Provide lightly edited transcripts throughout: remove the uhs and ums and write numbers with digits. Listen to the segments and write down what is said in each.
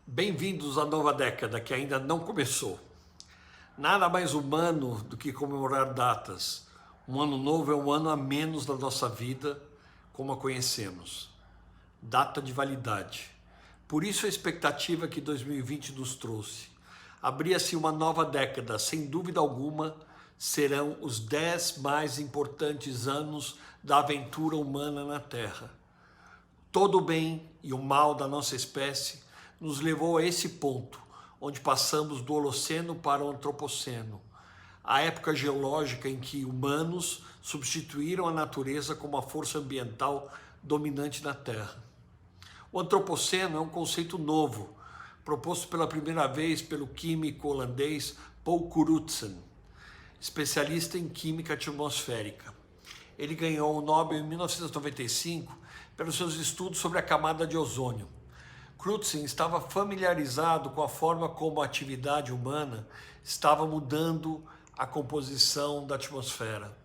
Bem-vindos à nova década que ainda não começou. Nada mais humano do que comemorar datas. Um ano novo é um ano a menos da nossa vida como a conhecemos. Data de validade. Por isso a expectativa que 2020 nos trouxe. Abria-se uma nova década, sem dúvida alguma, serão os 10 mais importantes anos da aventura humana na Terra. Todo o bem e o mal da nossa espécie nos levou a esse ponto, onde passamos do Holoceno para o Antropoceno, a época geológica em que humanos substituíram a natureza como a força ambiental dominante na Terra. O Antropoceno é um conceito novo, proposto pela primeira vez pelo químico holandês Paul Crutzen, especialista em química atmosférica. Ele ganhou o Nobel em 1995 pelos seus estudos sobre a camada de ozônio. Crutzen estava familiarizado com a forma como a atividade humana estava mudando a composição da atmosfera.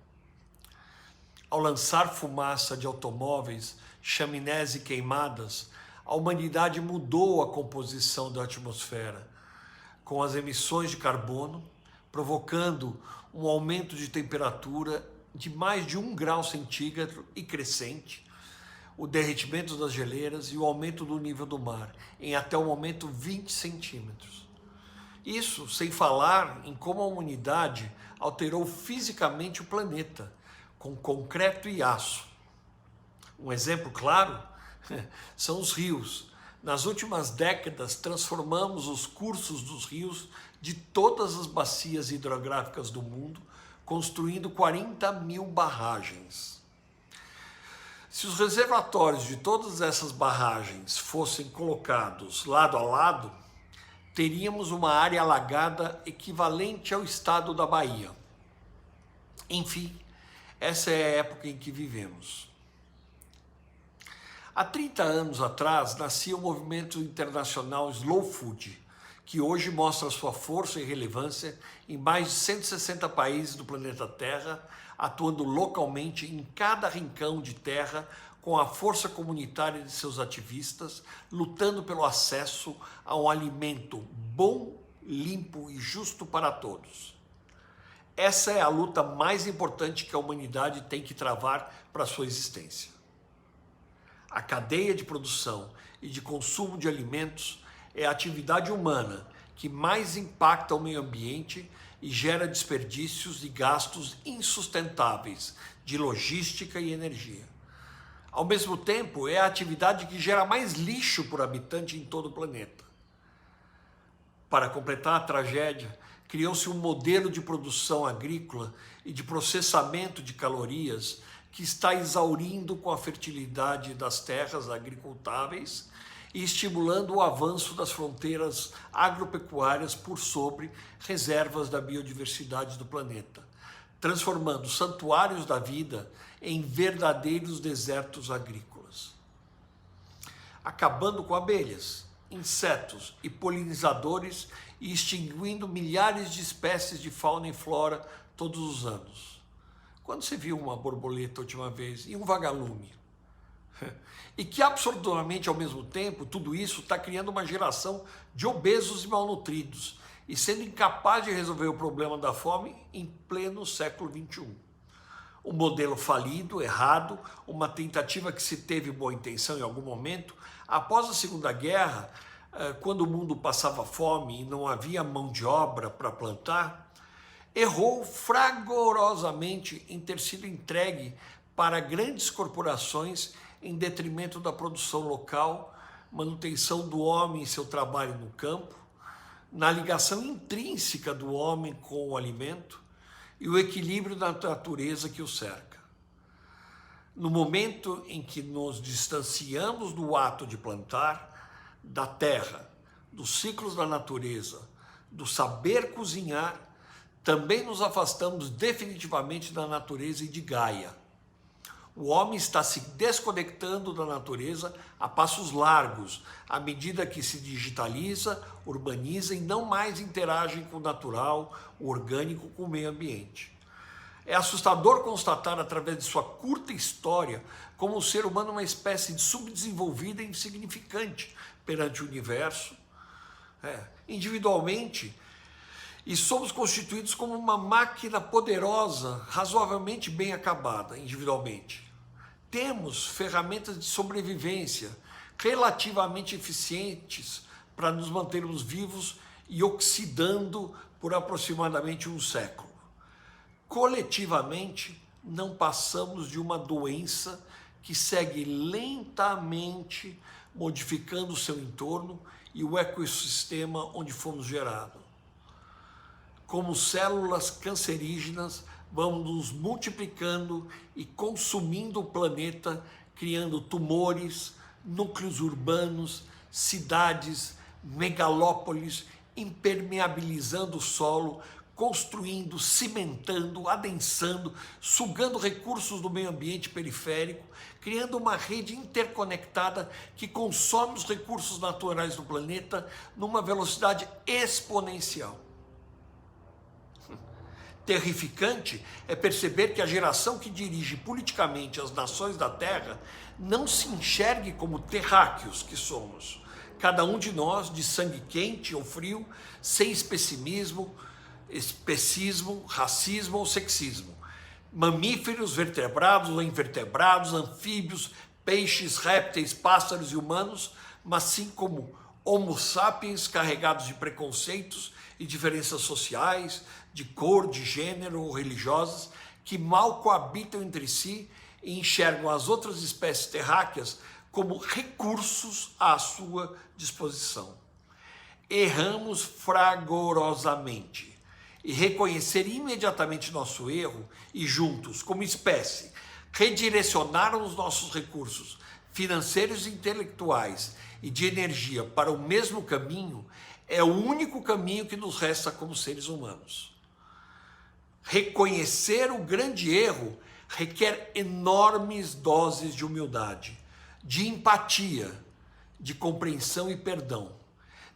Ao lançar fumaça de automóveis, chaminés e queimadas, a humanidade mudou a composição da atmosfera, com as emissões de carbono, provocando um aumento de temperatura de mais de 1 grau centígrado e crescente, o derretimento das geleiras e o aumento do nível do mar, em até o momento 20 centímetros. Isso sem falar em como a humanidade alterou fisicamente o planeta, com concreto e aço. Um exemplo claro são os rios. Nas últimas décadas, transformamos os cursos dos rios de todas as bacias hidrográficas do mundo, construindo 40 mil barragens. Se os reservatórios de todas essas barragens fossem colocados lado a lado, teríamos uma área alagada equivalente ao estado da Bahia. Enfim, essa é a época em que vivemos. Há 30 anos atrás, nascia o movimento internacional Slow Food, que hoje mostra sua força e relevância em mais de 160 países do planeta Terra, atuando localmente em cada rincão de terra com a força comunitária de seus ativistas, lutando pelo acesso a um alimento bom, limpo e justo para todos. Essa é a luta mais importante que a humanidade tem que travar para sua existência. A cadeia de produção e de consumo de alimentos é a atividade humana que mais impacta o meio ambiente e gera desperdícios e gastos insustentáveis de logística e energia. Ao mesmo tempo, é a atividade que gera mais lixo por habitante em todo o planeta. Para completar a tragédia, criou-se um modelo de produção agrícola e de processamento de calorias que está exaurindo com a fertilidade das terras agricultáveis e estimulando o avanço das fronteiras agropecuárias por sobre reservas da biodiversidade do planeta, transformando santuários da vida em verdadeiros desertos agrícolas. Acabando com abelhas, insetos e polinizadores e extinguindo milhares de espécies de fauna e flora todos os anos. Quando você viu uma borboleta a última vez? E um vagalume? E que absurdamente, ao mesmo tempo, tudo isso está criando uma geração de obesos e malnutridos e sendo incapaz de resolver o problema da fome em pleno século XXI. Um modelo falido, errado, uma tentativa que se teve boa intenção em algum momento, após a Segunda Guerra, quando o mundo passava fome e não havia mão de obra para plantar, errou fragorosamente em ter sido entregue para grandes corporações em detrimento da produção local, manutenção do homem e seu trabalho no campo, na ligação intrínseca do homem com o alimento e o equilíbrio da natureza que o cerca. No momento em que nos distanciamos do ato de plantar, da terra, dos ciclos da natureza, do saber cozinhar, também nos afastamos definitivamente da natureza e de Gaia. O homem está se desconectando da natureza a passos largos, à medida que se digitaliza, urbaniza e não mais interage com o natural, o orgânico, com o meio ambiente. É assustador constatar, através de sua curta história, como o ser humano é uma espécie de subdesenvolvida e insignificante perante o universo, individualmente, e somos constituídos como uma máquina poderosa, razoavelmente bem acabada individualmente. Temos ferramentas de sobrevivência relativamente eficientes para nos mantermos vivos e oxidando por aproximadamente um século. Coletivamente, não passamos de uma doença que segue lentamente modificando o seu entorno e o ecossistema onde fomos gerados. Como células cancerígenas, vamos nos multiplicando e consumindo o planeta, criando tumores, núcleos urbanos, cidades, megalópolis, impermeabilizando o solo, construindo, cimentando, adensando, sugando recursos do meio ambiente periférico, criando uma rede interconectada que consome os recursos naturais do planeta numa velocidade exponencial. Terrificante é perceber que a geração que dirige politicamente as nações da Terra não se enxergue como terráqueos que somos, cada um de nós de sangue quente ou frio, sem especismo, racismo ou sexismo. Mamíferos, vertebrados ou invertebrados, anfíbios, peixes, répteis, pássaros e humanos, mas sim como homo sapiens carregados de preconceitos e diferenças sociais, de cor, de gênero ou religiosas, que mal coabitam entre si e enxergam as outras espécies terráqueas como recursos à sua disposição. Erramos fragorosamente, e reconhecer imediatamente nosso erro e juntos, como espécie, redirecionar os nossos recursos financeiros e intelectuais e de energia para o mesmo caminho é o único caminho que nos resta como seres humanos. Reconhecer o grande erro requer enormes doses de humildade, de empatia, de compreensão e perdão.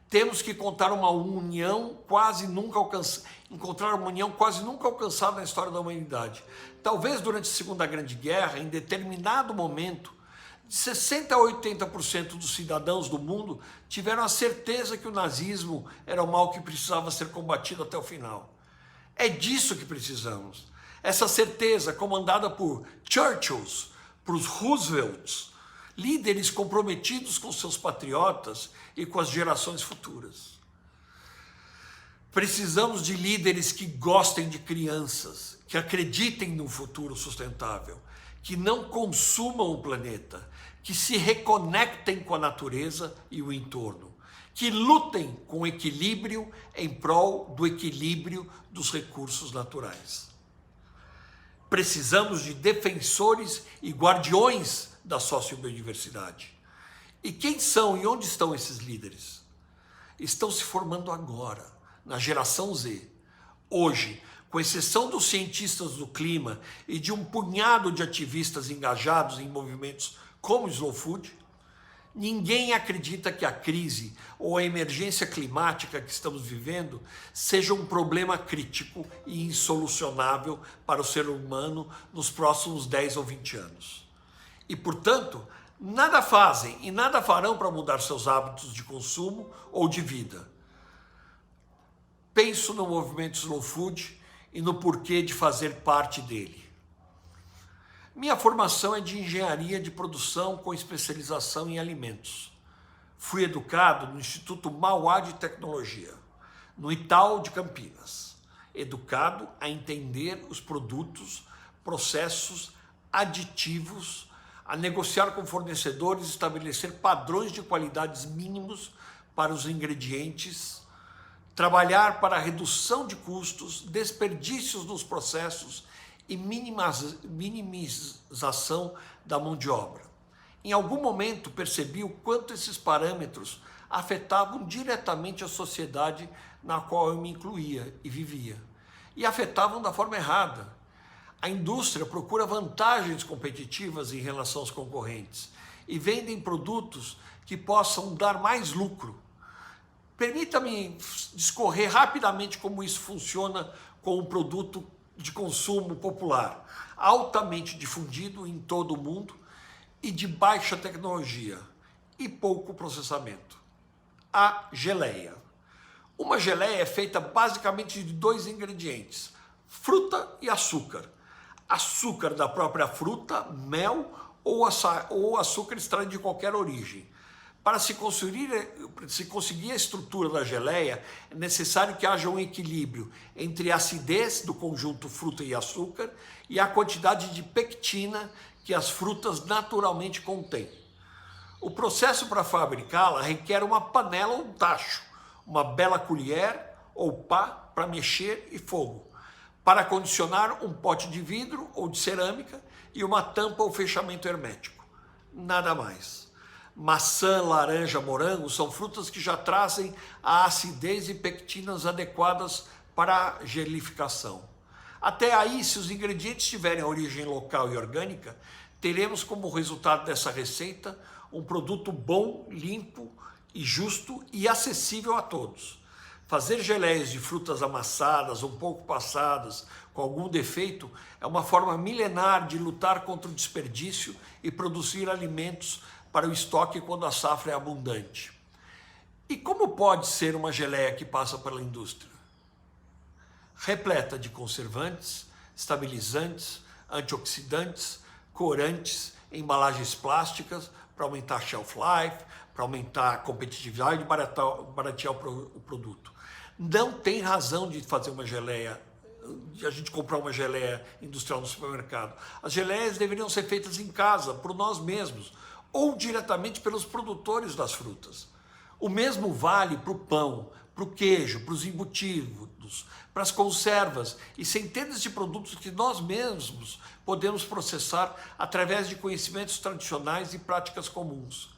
Temos que encontrar uma união quase nunca alcançada na história da humanidade. Talvez durante a Segunda Grande Guerra, em determinado momento, de 60% a 80% dos cidadãos do mundo tiveram a certeza que o nazismo era o mal que precisava ser combatido até o final. É disso que precisamos. Essa certeza comandada por Churchills, por Roosevelts, líderes comprometidos com seus patriotas e com as gerações futuras. Precisamos de líderes que gostem de crianças, que acreditem no futuro sustentável, que não consumam o planeta, que se reconectem com a natureza e o entorno, que lutem com equilíbrio em prol do equilíbrio dos recursos naturais. Precisamos de defensores e guardiões da sociobiodiversidade. E quem são e onde estão esses líderes? Estão se formando agora, na geração Z. Hoje, com exceção dos cientistas do clima e de um punhado de ativistas engajados em movimentos como o Slow Food, ninguém acredita que a crise ou a emergência climática que estamos vivendo seja um problema crítico e insolucionável para o ser humano nos próximos 10 ou 20 anos. E, portanto, nada fazem e nada farão para mudar seus hábitos de consumo ou de vida. Penso no movimento Slow Food e no porquê de fazer parte dele. Minha formação é de engenharia de produção com especialização em alimentos. Fui educado no Instituto Mauá de Tecnologia, no Itaú de Campinas. Educado a entender os produtos, processos, aditivos, a negociar com fornecedores, estabelecer padrões de qualidades mínimos para os ingredientes, trabalhar para a redução de custos, desperdícios nos processos e minimização da mão de obra. Em algum momento percebi o quanto esses parâmetros afetavam diretamente a sociedade na qual eu me incluía e vivia, e afetavam da forma errada. A indústria procura vantagens competitivas em relação aos concorrentes e vendem produtos que possam dar mais lucro. Permita-me discorrer rapidamente como isso funciona com um produto de consumo popular, altamente difundido em todo o mundo e de baixa tecnologia e pouco processamento. A geleia. Uma geleia é feita basicamente de dois ingredientes, fruta e açúcar. Açúcar da própria fruta, mel ou açúcar extraído de qualquer origem. Para se conseguir a estrutura da geleia, é necessário que haja um equilíbrio entre a acidez do conjunto fruta e açúcar e a quantidade de pectina que as frutas naturalmente contêm. O processo para fabricá-la requer uma panela ou um tacho, uma bela colher ou pá para mexer e fogo, para condicionar um pote de vidro ou de cerâmica e uma tampa ou fechamento hermético. Nada mais. Maçã, laranja, morango são frutas que já trazem a acidez e pectinas adequadas para a gelificação. Até aí, se os ingredientes tiverem origem local e orgânica, teremos como resultado dessa receita um produto bom, limpo e justo e acessível a todos. Fazer geleias de frutas amassadas, um pouco passadas, com algum defeito, é uma forma milenar de lutar contra o desperdício e produzir alimentos para o estoque quando a safra é abundante. E como pode ser uma geleia que passa pela indústria? Repleta de conservantes, estabilizantes, antioxidantes, corantes, embalagens plásticas para aumentar a shelf life, para aumentar a competitividade e baratear o produto. Não tem razão de fazer uma geleia, de a gente comprar uma geleia industrial no supermercado. As geleias deveriam ser feitas em casa, por nós mesmos, ou diretamente pelos produtores das frutas. O mesmo vale para o pão, para o queijo, para os embutidos, para as conservas e centenas de produtos que nós mesmos podemos processar através de conhecimentos tradicionais e práticas comuns.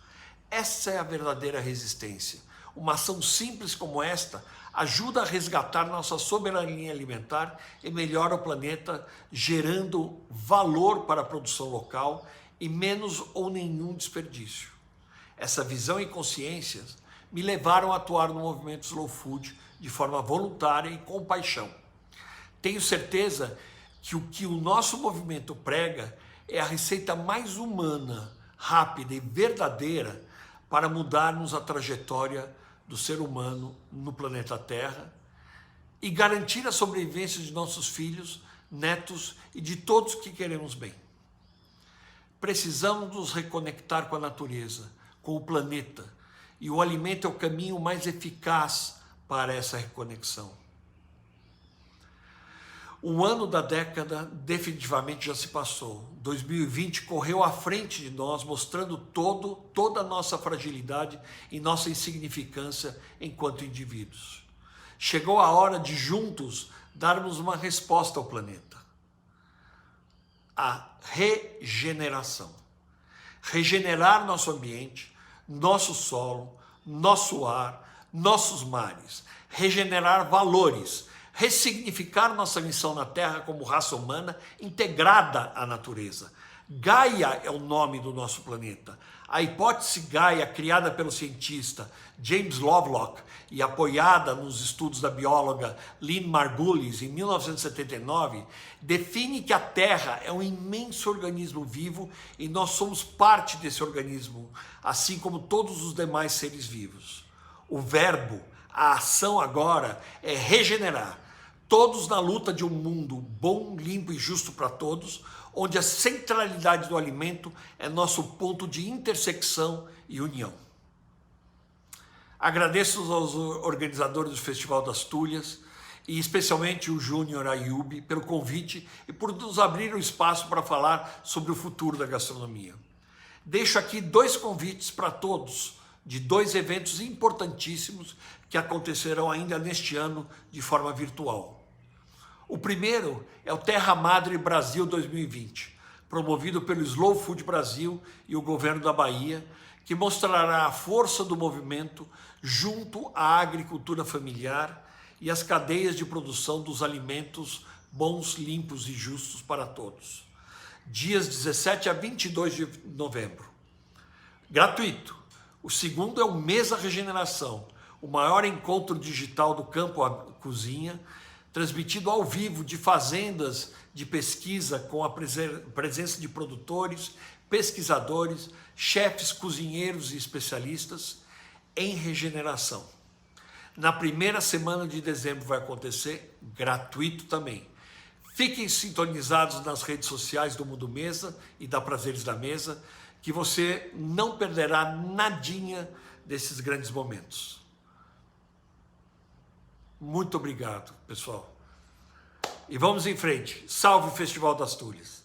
Essa é a verdadeira resistência. Uma ação simples como esta ajuda a resgatar nossa soberania alimentar e melhora o planeta, gerando valor para a produção local e menos ou nenhum desperdício. Essa visão e consciência me levaram a atuar no movimento Slow Food de forma voluntária e com paixão. Tenho certeza que o nosso movimento prega é a receita mais humana, rápida e verdadeira para mudarmos a trajetória do ser humano no planeta Terra e garantir a sobrevivência de nossos filhos, netos e de todos que queremos bem. Precisamos nos reconectar com a natureza, com o planeta, e o alimento é o caminho mais eficaz para essa reconexão. O ano da década definitivamente já se passou. 2020 correu à frente de nós, mostrando toda a nossa fragilidade e nossa insignificância enquanto indivíduos. Chegou a hora de juntos darmos uma resposta ao planeta. A regeneração. Regenerar nosso ambiente, nosso solo, nosso ar, nossos mares. Regenerar valores. Ressignificar nossa missão na Terra como raça humana integrada à natureza. Gaia é o nome do nosso planeta. A hipótese Gaia, criada pelo cientista James Lovelock e apoiada nos estudos da bióloga Lynn Margulis em 1979, define que a Terra é um imenso organismo vivo e nós somos parte desse organismo, assim como todos os demais seres vivos. O verbo, a ação agora é regenerar, todos na luta de um mundo bom, limpo e justo para todos, onde a centralidade do alimento é nosso ponto de intersecção e união. Agradeço aos organizadores do Festival das Tulhas e especialmente o Júnior Ayub pelo convite e por nos abrir o espaço para falar sobre o futuro da gastronomia. Deixo aqui 2 convites para todos de 2 eventos importantíssimos que acontecerão ainda neste ano de forma virtual. O primeiro é o Terra Madre Brasil 2020, promovido pelo Slow Food Brasil e o governo da Bahia, que mostrará a força do movimento junto à agricultura familiar e às cadeias de produção dos alimentos bons, limpos e justos para todos. Dias 17 a 22 de novembro. Gratuito. O segundo é o Mesa Regeneração, o maior encontro digital do campo à cozinha, transmitido ao vivo de fazendas de pesquisa com a presença de produtores, pesquisadores, chefes, cozinheiros e especialistas em regeneração. Na primeira semana de dezembro vai acontecer, gratuito também. Fiquem sintonizados nas redes sociais do Mundo Mesa e da Prazeres da Mesa, que você não perderá nadinha desses grandes momentos. Muito obrigado, pessoal. E vamos em frente. Salve o Festival das Tulhas.